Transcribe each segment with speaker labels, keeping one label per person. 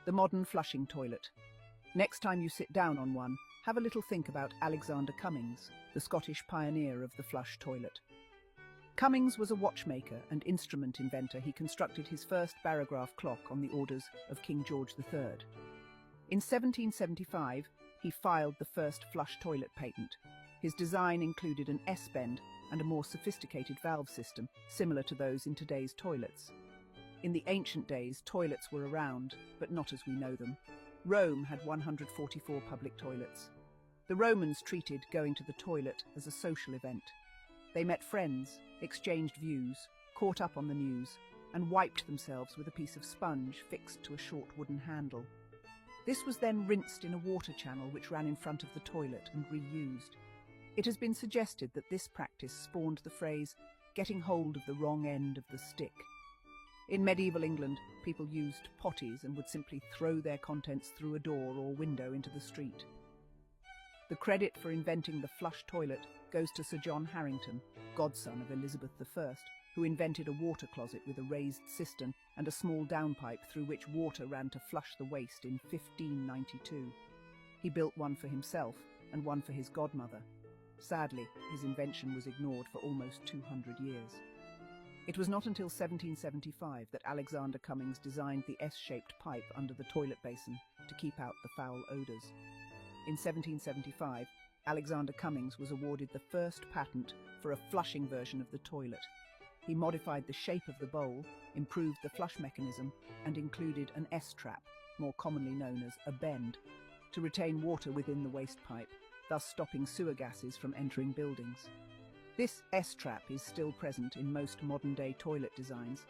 Speaker 1: The modern flushing toilet. Next time you sit down on one, have a little think about Alexander Cummings, the Scottish pioneer of the flush toilet. Cummings was a watchmaker and instrument inventor. He constructed his first barograph clock on the orders of King George III. In 1775, he filed the first flush toilet patent. His design included an S-bend and a more sophisticated valve system, similar to those in today's toilets. In the ancient days, toilets were around, but not as we know them. Rome had 144 public toilets. The Romans treated going to the toilet as a social event. They met friends, exchanged views, caught up on the news, and wiped themselves with a piece of sponge fixed to a short wooden handle. This was then rinsed in a water channel which ran in front of the toilet and reused. It has been suggested that this practice spawned the phrase, getting hold of the wrong end of the stick. In medieval England, people used potties and would simply throw their contents through a door or window into the street. The credit for inventing the flush toilet goes to Sir John Harrington, godson of Elizabeth I, who invented a water closet with a raised cistern and a small downpipe through which water ran to flush the waste in 1592. He built one for himself and one for his godmother. Sadly, his invention was ignored for almost 200 years. It was not until 1775 that Alexander Cummings designed the S-shaped pipe under the toilet basin to keep out the foul odours. In 1775, Alexander Cummings was awarded the first patent for a flushing version of the toilet. He modified the shape of the bowl, improved the flush mechanism, and included an S-trap, more commonly known as a bend, to retain water within the waste pipe, thus stopping sewer gases from entering buildings. This S-trap is still present in most modern-day toilet designs.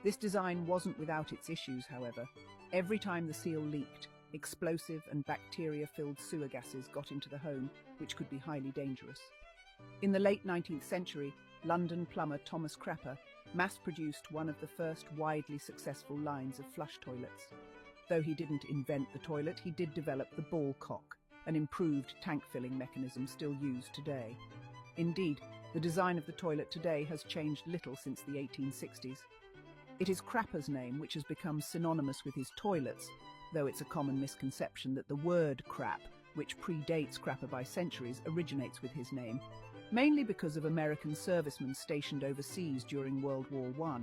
Speaker 1: This design wasn't without its issues, however. Every time the seal leaked, explosive and bacteria-filled sewer gases got into the home, which could be highly dangerous. In the late 19th century, London plumber Thomas Crapper mass-produced one of the first widely successful lines of flush toilets. Though he didn't invent the toilet, he did develop the ball cock, an improved tank-filling mechanism still used today. Indeed, the design of the toilet today has changed little since the 1860s. It is Crapper's name which has become synonymous with his toilets, though it's a common misconception that the word crap, which predates Crapper by centuries, originates with his name, mainly because of American servicemen stationed overseas during World War I.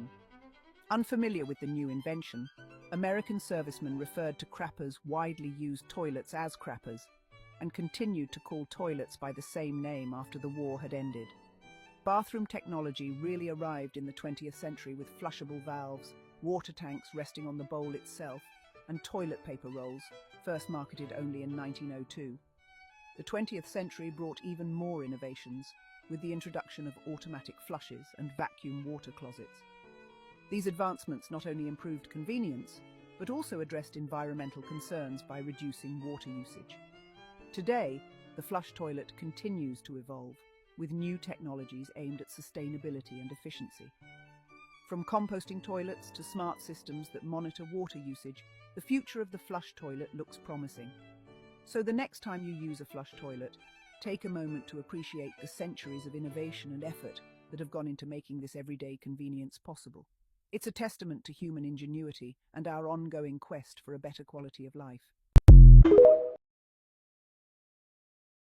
Speaker 1: Unfamiliar with the new invention, American servicemen referred to Crapper's widely used toilets as Crappers, and continued to call toilets by the same name after the war had ended. Bathroom technology really arrived in the 20th century with flushable valves, water tanks resting on the bowl itself, and toilet paper rolls, first marketed only in 1902. The 20th century brought even more innovations, with the introduction of automatic flushes and vacuum water closets. These advancements not only improved convenience, but also addressed environmental concerns by reducing water usage. Today, the flush toilet continues to evolve, with new technologies aimed at sustainability and efficiency. From composting toilets to smart systems that monitor water usage, the future of the flush toilet looks promising. So the next time you use a flush toilet, take a moment to appreciate the centuries of innovation and effort that have gone into making this everyday convenience possible. It's a testament to human ingenuity and our ongoing quest for a better quality of life.